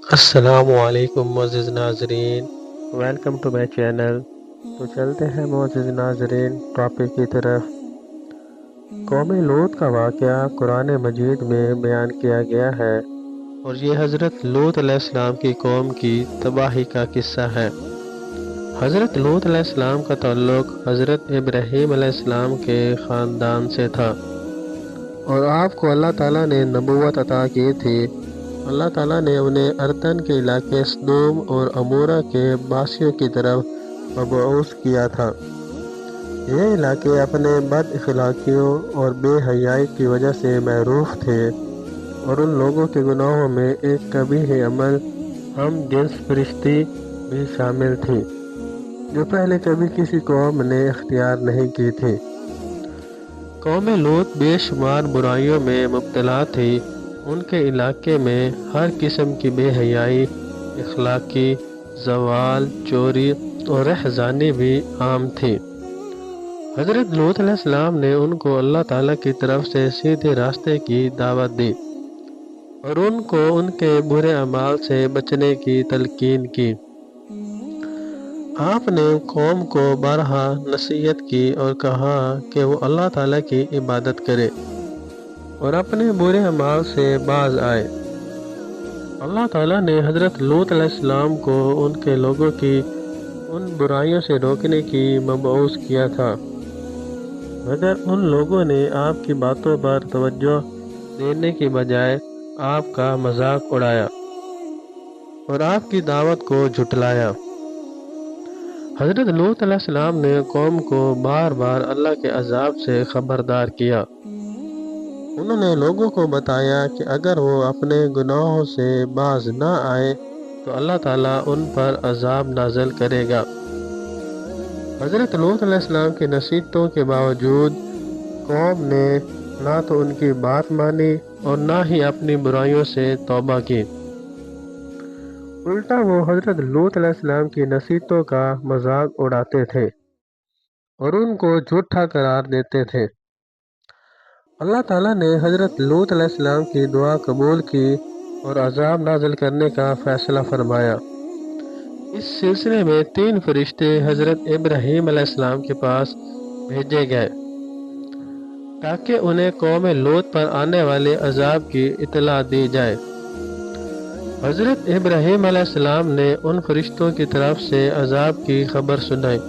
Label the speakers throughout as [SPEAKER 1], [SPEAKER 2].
[SPEAKER 1] السلام علیکم معزز ناظرین، ویلکم ٹو مائی چینل۔ تو چلتے ہیں معزز ناظرین ٹاپک کی طرف۔ قوم لوط کا واقعہ قرآن مجید میں بیان کیا گیا ہے، اور یہ حضرت لوط علیہ السلام کی قوم کی تباہی کا قصہ ہے۔ حضرت لوط علیہ السلام کا تعلق حضرت ابراہیم علیہ السلام کے خاندان سے تھا، اور آپ کو اللہ تعالیٰ نے نبوت عطا کی تھی۔ اللہ تعالیٰ نے انہیں اردن کے علاقے سدوم اور عمورہ کے باسیوں کی طرف مبعوث کیا تھا۔ یہ علاقے اپنے بد اخلاقیوں اور بے حیائی کی وجہ سے معروف تھے، اور ان لوگوں کے گناہوں میں ایک قبیح عمل ہم جنس فرشتی بھی شامل تھی، جو پہلے کبھی کسی قوم نے اختیار نہیں کی تھی۔ قوم لوط بے شمار برائیوں میں مبتلا تھی۔ ان کے علاقے میں ہر قسم کی بے حیائی، اخلاقی زوال، چوری اور رہزانی بھی عام تھی۔ حضرت لوط علیہ السلام نے ان کو اللہ تعالیٰ کی طرف سے سیدھے راستے کی دعوت دی، اور ان کو ان کے برے اعمال سے بچنے کی تلقین کی۔ آپ نے قوم کو بارہا نصیحت کی اور کہا کہ وہ اللہ تعالیٰ کی عبادت کرے اور اپنے برے اعمال سے باز آئے۔ اللہ تعالیٰ نے حضرت لوط علیہ السلام کو ان کے لوگوں کی ان برائیوں سے روکنے کی مبعوث کیا تھا، مگر ان لوگوں نے آپ کی باتوں پر توجہ دینے کی بجائے آپ کا مذاق اڑایا اور آپ کی دعوت کو جھٹلایا۔ حضرت لوط علیہ السلام نے قوم کو بار بار اللہ کے عذاب سے خبردار کیا۔ انہوں نے لوگوں کو بتایا کہ اگر وہ اپنے گناہوں سے باز نہ آئے تو اللہ تعالیٰ ان پر عذاب نازل کرے گا۔ حضرت لوط علیہ السلام کی نصیحتوں کے باوجود قوم نے نہ تو ان کی بات مانی اور نہ ہی اپنی برائیوں سے توبہ کی۔ الٹا وہ حضرت لوط علیہ السلام کی نصیحتوں کا مذاق اڑاتے تھے اور ان کو جھوٹا قرار دیتے تھے۔ اللہ تعالیٰ نے حضرت لوط علیہ السلام کی دعا قبول کی اور عذاب نازل کرنے کا فیصلہ فرمایا۔ اس سلسلے میں 3 فرشتے حضرت ابراہیم علیہ السلام کے پاس بھیجے گئے تاکہ انہیں قوم لوط پر آنے والے عذاب کی اطلاع دی جائے۔ حضرت ابراہیم علیہ السلام نے ان فرشتوں کی طرف سے عذاب کی خبر سنائی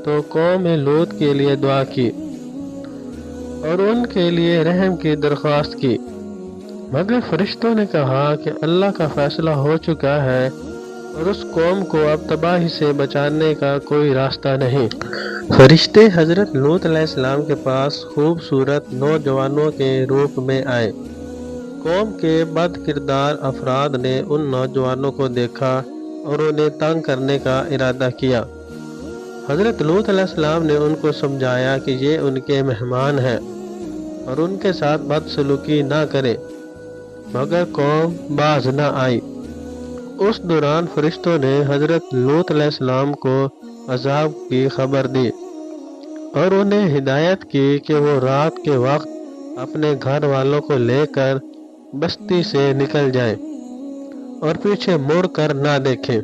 [SPEAKER 1] تو قوم لوط کے لیے دعا کی اور ان کے لیے رحم کی درخواست کی، مگر فرشتوں نے کہا کہ اللہ کا فیصلہ ہو چکا ہے اور اس قوم کو اب تباہی سے بچانے کا کوئی راستہ نہیں۔ فرشتے حضرت لوط علیہ السلام کے پاس خوبصورت نوجوانوں کے روپ میں آئے۔ قوم کے بد کردار افراد نے ان نوجوانوں کو دیکھا اور انہیں تنگ کرنے کا ارادہ کیا۔ حضرت لوط علیہ السلام نے ان کو سمجھایا کہ یہ ان کے مہمان ہیں اور ان کے ساتھ بدسلوکی نہ کرے، مگر قوم باز نہ آئی۔ اس دوران فرشتوں نے حضرت لوط علیہ السلام کو عذاب کی خبر دی اور انہیں ہدایت کی کہ وہ رات کے وقت اپنے گھر والوں کو لے کر بستی سے نکل جائیں اور پیچھے مڑ کر نہ دیکھیں۔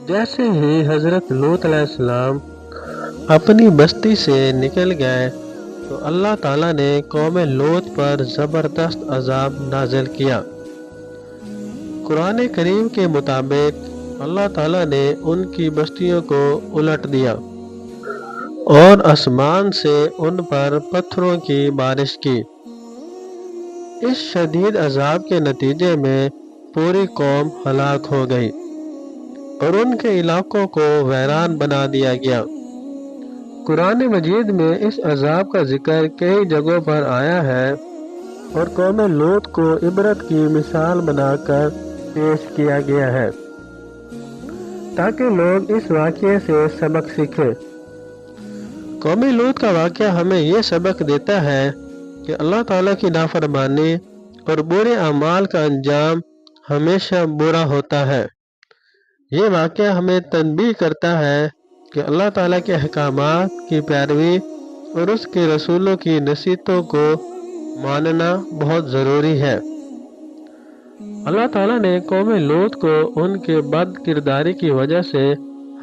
[SPEAKER 1] جیسے ہی حضرت لوط علیہ السلام اپنی بستی سے نکل گئے تو اللہ تعالیٰ نے قوم لوط پر زبردست عذاب نازل کیا۔ قرآن کریم کے مطابق اللہ تعالیٰ نے ان کی بستیوں کو الٹ دیا اور آسمان سے ان پر پتھروں کی بارش کی۔ اس شدید عذاب کے نتیجے میں پوری قوم ہلاک ہو گئی اور ان کے علاقوں کو ویران بنا دیا گیا۔ قرآن مجید میں اس عذاب کا ذکر کئی جگہوں پر آیا ہے اور قوم لوط کو عبرت کی مثال بنا کر پیش کیا گیا ہے تاکہ لوگ اس واقعے سے سبق سیکھیں۔ قوم لوط کا واقعہ ہمیں یہ سبق دیتا ہے کہ اللہ تعالیٰ کی نافرمانی اور برے اعمال کا انجام ہمیشہ برا ہوتا ہے۔ یہ واقعہ ہمیں تنبیہ کرتا ہے کہ اللہ تعالیٰ کے احکامات کی پیروی اور اس کے رسولوں کی نصیحتوں کو ماننا بہت ضروری ہے۔ اللہ تعالیٰ نے قوم لوط کو ان کے بد کرداری کی وجہ سے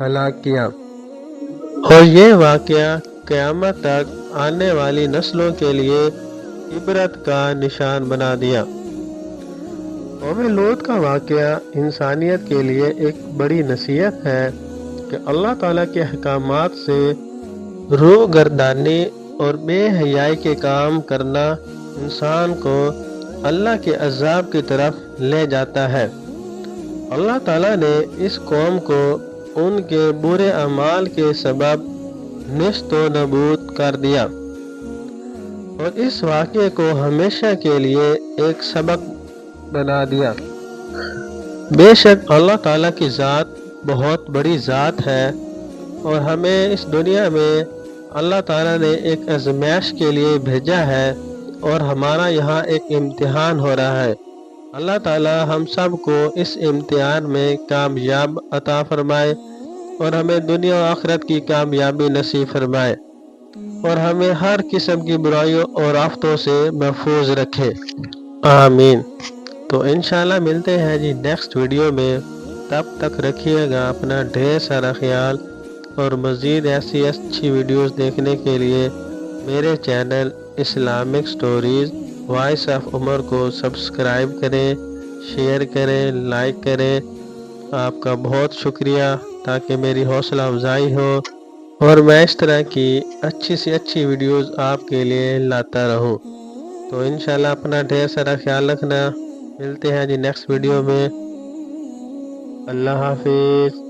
[SPEAKER 1] ہلاک کیا، اور یہ واقعہ قیامت تک آنے والی نسلوں کے لیے عبرت کا نشان بنا دیا۔ قوم لوط کا واقعہ انسانیت کے لیے ایک بڑی نصیحت ہے کہ اللہ تعالیٰ کے احکامات سے روگردانی اور بے حیائی کے کام کرنا انسان کو اللہ کے عذاب کی طرف لے جاتا ہے۔ اللہ تعالیٰ نے اس قوم کو ان کے برے اعمال کے سبب نیست و نابود کر دیا، اور اس واقعے کو ہمیشہ کے لیے ایک سبق بنا دیا۔ بے شک اللہ تعالیٰ کی ذات بہت بڑی ذات ہے، اور ہمیں اس دنیا میں اللہ تعالیٰ نے ایک آزمائش کے لیے بھیجا ہے، اور ہمارا یہاں ایک امتحان ہو رہا ہے۔ اللہ تعالیٰ ہم سب کو اس امتحان میں کامیاب عطا فرمائے، اور ہمیں دنیا و آخرت کی کامیابی نصیب فرمائے، اور ہمیں ہر قسم کی برائیوں اور آفتوں سے محفوظ رکھے، آمین۔ تو انشاءاللہ ملتے ہیں جی نیکسٹ ویڈیو میں، تب تک رکھیے گا اپنا ڈھیر سارا خیال، اور مزید ایسی اچھی ویڈیوز دیکھنے کے لیے میرے channel Islamic stories voice of Umar کو سبسکرائب کریں، شیئر کریں، لائک کریں۔ آپ کا بہت شکریہ، تاکہ میری حوصلہ افزائی ہو، اور میں اس طرح کی اچھی سی اچھی ویڈیوز آپ کے لیے لاتا رہوں۔ تو انشاءاللہ اپنا ڈھیر سارا خیال رکھنا، ملتے ہیں جی نیکسٹ ویڈیو میں۔ اللہ حافظ۔